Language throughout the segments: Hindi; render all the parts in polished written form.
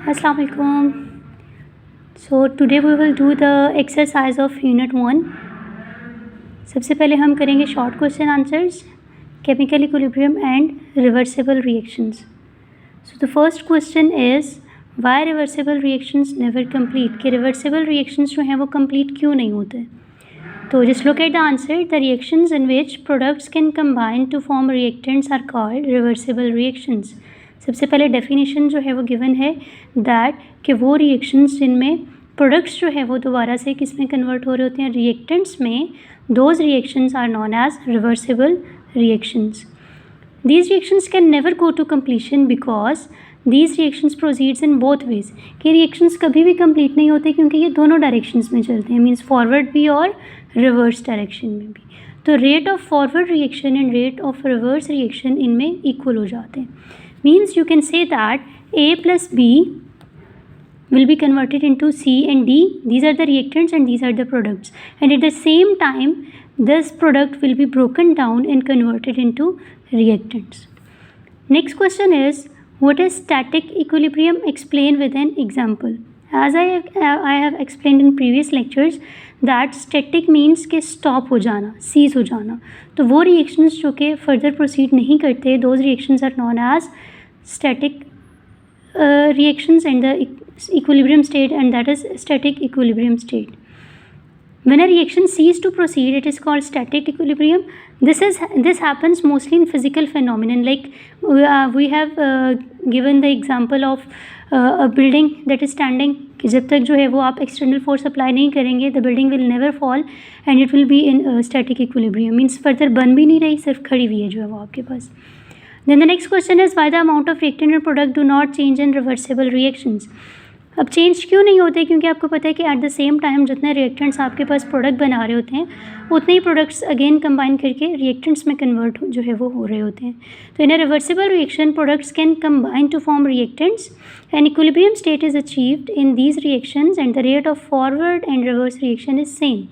Assalamu alaikum. So today we will do the exercise of unit 1. सबसे पहले हम करेंगे short question answers, chemical equilibrium and reversible reactions. So the first question is why reversible reactions never complete, कि रिवर्सिबल रिएक्शंस जो हैं वो कंप्लीट क्यों नहीं होते. तो just look at the answer. The reactions in which products can combine to form reactants are called reversible reactions. सबसे पहले डेफिनेशन जो है वो गिवन है दैट कि वो रिएक्शंस जिनमें प्रोडक्ट्स जो है वो दोबारा से किस में कन्वर्ट हो रहे होते हैं, रिएक्टेंट्स में. Those reactions are known as reversible reactions. These reactions can never go to completion because these reactions proceeds in both ways. कि reactions कभी भी complete नहीं होते क्योंकि ये दोनों directions में चलते हैं, मीन्स forward भी और reverse direction में भी. तो rate of forward reaction and rate of reverse reaction इनमें equal हो जाते हैं. Means you can say that A plus B will be converted into C and D. These are the reactants and these are the products. And at the same time, this product will be broken down and converted into reactants. Next question is, what is static equilibrium? Explain with an example. As I have explained in previous lectures that static means कि stop हो जाना, cease हो जाना. तो वो reactions जो कि further proceed नहीं करते, those reactions are known as static reactions and the equilibrium state, and that is static equilibrium state. When a reaction ceases to proceed, it is called static equilibrium. This happens mostly in physical phenomenon, like we have given the example of a building that is standing. कि जब तक जो है वो आप external force apply नहीं करेंगे, the building will never fall and it will be in static equilibrium. Means further बन भी नहीं रही, सिर्फ खड़ी हुई है जो है वो आपके पास. Then the next question is why the amount of reactant and product do not change in reversible reactions. अब चेंज क्यों नहीं होते, क्योंकि आपको पता है कि एट द सेम टाइम जितने रिएक्टेंट्स आपके पास प्रोडक्ट बना रहे होते हैं उतने ही प्रोडक्ट्स अगेन कंबाइन करके रिएक्टेंट्स में कन्वर्ट जो है वो हो रहे होते हैं. तो in a reversible reaction products can combine to form reactants and equilibrium state is achieved in these reactions and the rate of forward and reverse reaction is same.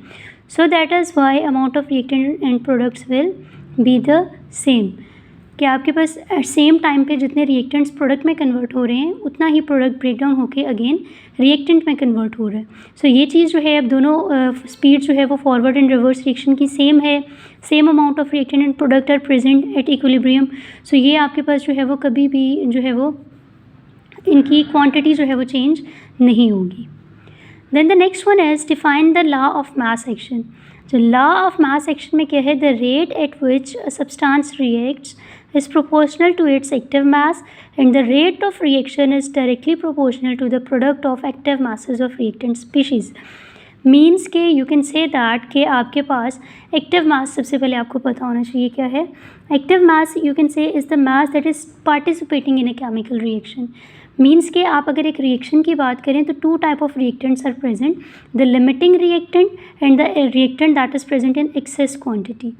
So that is why amount of reactant and products will be the same. कि आपके पास एट सेम टाइम पे जितने रिएक्टेंट्स प्रोडक्ट में कन्वर्ट हो रहे हैं उतना ही प्रोडक्ट ब्रेक डाउन होकर अगेन रिएक्टेंट में कन्वर्ट हो रहा है. सो ये चीज़ जो है अब दोनों स्पीड जो है वो फॉरवर्ड एंड रिवर्स रिएक्शन की सेम है. Same amount of reactant and product are present at equilibrium. So ये आपके पास जो है वो कभी भी जो है वो इनकी क्वान्टिटी जो है वो चेंज नहीं होगी. Then the next one is define the law of mass action. जो लॉ ऑफ मास एक्शन में क्या है, the rate at which a substance reacts is proportional to its active mass and the rate of reaction is directly proportional to the product of active masses of reactant species. Means के यू कैन से दैट कि आपके पास एक्टिव मास, सबसे पहले आपको पता होना चाहिए क्या है active mass. You can say is the mass that is participating in a chemical reaction. Means के आप अगर एक रिएक्शन की बात करें तो two type of reactants are present, the limiting reactant and the reactant that is present in excess quantity.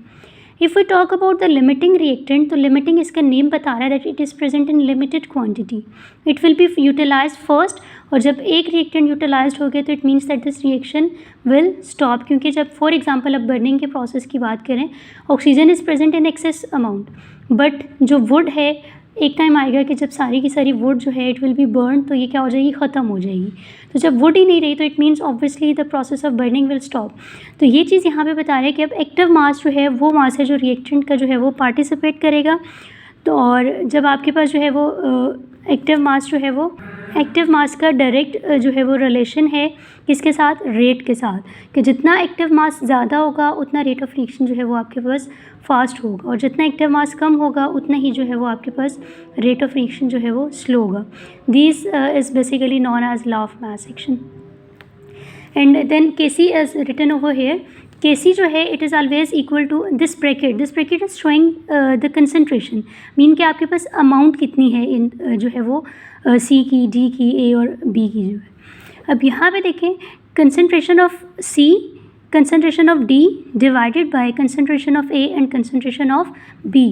If we talk about the limiting reactant, तो limiting इसका नेम बता रहा है that it is present in limited quantity. It will be utilized first, और जब एक reactant utilized हो गया तो it means that this reaction will stop. क्योंकि जब for example अब burning के process की बात करें, oxygen is present in excess amount, but जो wood है एक टाइम आएगा कि जब सारी की सारी वुड जो है इट विल बी बर्न, तो ये क्या हो जाएगी, ख़त्म हो जाएगी. तो जब वुड ही नहीं रही तो it means obviously the process of burning will stop. तो ये चीज़ यहाँ पे बता रहे हैं कि अब एक्टिव मास जो है वो मास है जो रिएक्टेंट का जो है वो पार्टिसिपेट करेगा. तो और जब आपके पास जो है वो एक्टिव मास जो है वो एक्टिव मास का डायरेक्ट जो है वो रिलेशन है किसके साथ, रेट के साथ, कि जितना एक्टिव मास ज़्यादा होगा उतना रेट ऑफ रिएक्शन जो है वो आपके पास फास्ट होगा, और जितना एक्टिव मास कम होगा उतना ही जो है वो आपके पास रेट ऑफ रिएक्शन जो है वो स्लो होगा. This is basically known as law of mass action. And then Kc is written over here. Kc जो है it is always equal to this bracket is showing the concentration. Mean कि आपके पास अमाउंट कितनी है इन जो है वो C की, D की, A और B की जो है. अब यहाँ पे देखें concentration of C, concentration of D divided by concentration of A and concentration of B.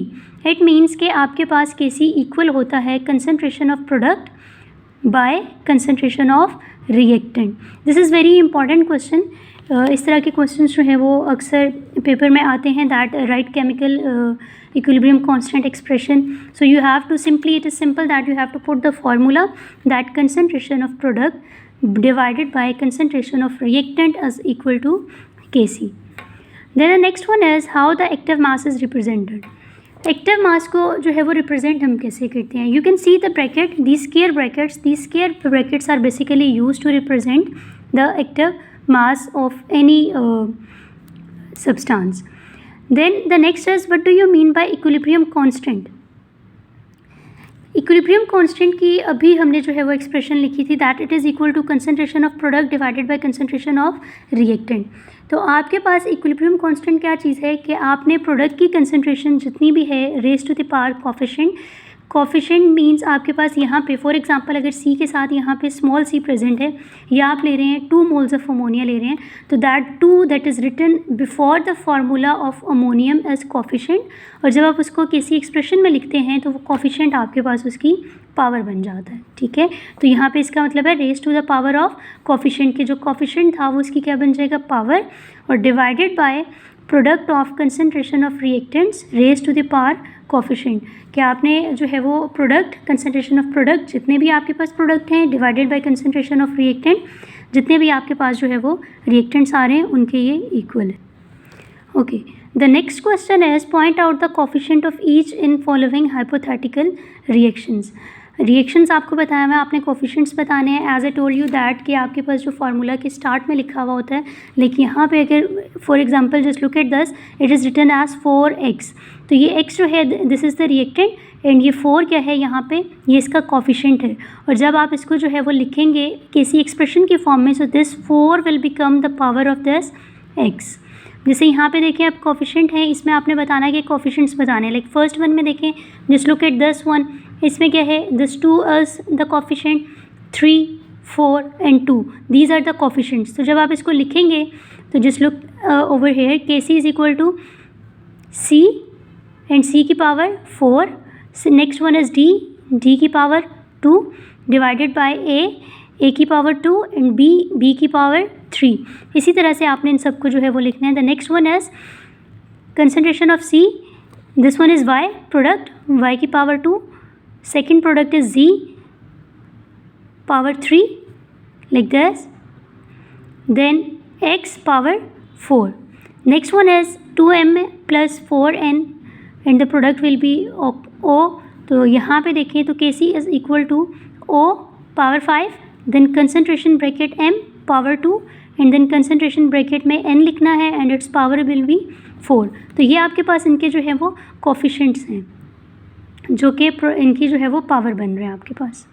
It means कि आपके पास Kc इक्वल होता है concentration of product by concentration of reactant. This is very important question इस तरह के क्वेश्चंस जो हैं वो अक्सर पेपर में आते हैं, that right chemical equilibrium constant expression. So you have to it is simple that you have to put the formula that concentration of product divided by concentration of reactant is equal to Kc. Then the next one is how the active mass is represented. Active mass को जो है वो रिप्रेजेंट हम कैसे करते हैं. You can see the bracket, these square brackets are basically used to represent the active mass of any substance. Then the next is what do you mean by equilibrium constant. Equilibrium constant की अभी हमने जो है वो एक्सप्रेशन लिखी थी, that it is equal to concentration of product divided by concentration of reactant. तो आपके पास इक्विलिब्रियम कांस्टेंट क्या चीज़ है कि आपने प्रोडक्ट की कंसनट्रेशन जितनी भी है raise to the power coefficient means आपके पास यहाँ पे फॉर एग्जांपल अगर सी के साथ यहाँ पे स्मॉल सी प्रेजेंट है या आप ले रहे हैं 2 मोल्स ऑफ अमोनिया ले रहे हैं, तो that is written before the formula of ammonium as coefficient, और जब आप उसको किसी एक्सप्रेशन में लिखते हैं तो वो कोफिशिएंट आपके पास उसकी पावर बन जाता है. ठीक है, तो यहाँ पे इसका मतलब है raise to the power of coefficient के जो कोफिशिएंट था वो उसकी क्या बन जाएगा, पावर, और divided by product of concentration of reactants raise to the power coefficient. क्या आपने जो है वो प्रोडक्ट कंसनट्रेशन ऑफ प्रोडक्ट जितने भी आपके पास प्रोडक्ट हैं divided by concentration of reactant, जितने भी आपके पास जो है वो रिएक्टेंट्स आ रहे हैं उनके ये इक्वल है. Okay, the next question is point out the coefficient of each in following hypothetical reactions आपको बताया हुआ है, आपने कोफिशिएंट्स बताने हैं. As I told you that कि आपके पास जो फार्मूला के स्टार्ट में लिखा हुआ होता है, लेकिन यहाँ पे अगर for example just look at this, it is written as 4x. तो ये x जो है this is the reactant and ये 4 क्या है यहाँ पे, ये इसका कोफिशिएंट है. और जब आप इसको जो है वो लिखेंगे किसी एक्सप्रेशन की फॉर्म में, so this 4 will become the power of this x. जैसे यहाँ पे देखें आप कोफिशिएंट है, इसमें आपने बताना है कि कोफिशिएंट्स बताने हैं. लाइक फर्स्ट वन में देखें, just look at this one, इसमें क्या है, this 2 is the coefficient, 3, 4 and 2 these are the coefficients. तो जब आप इसको लिखेंगे तो just look over here, Kc is equal to C and C की power 4. Next one is D की पावर 2 डिवाइडेड बाय A की पावर 2 एंड B की पावर 3. इसी तरह से आपने इन सबको जो है वो लिखना है. The next one is concentration of C, this one is Y product, Y की power 2, second product is Z power 3 like this, then X power 4. next one is 2m plus 4n and the product will be O. तो यहाँ पे देखें तो Kc is equal to O power 5, then concentration bracket m power 2 and then concentration bracket में n लिखना है and its power will be 4. तो ये आपके पास इनके जो है वो कोफिशिएंट्स हैं जो कि इनकी जो है वो पावर बन रहे हैं आपके पास.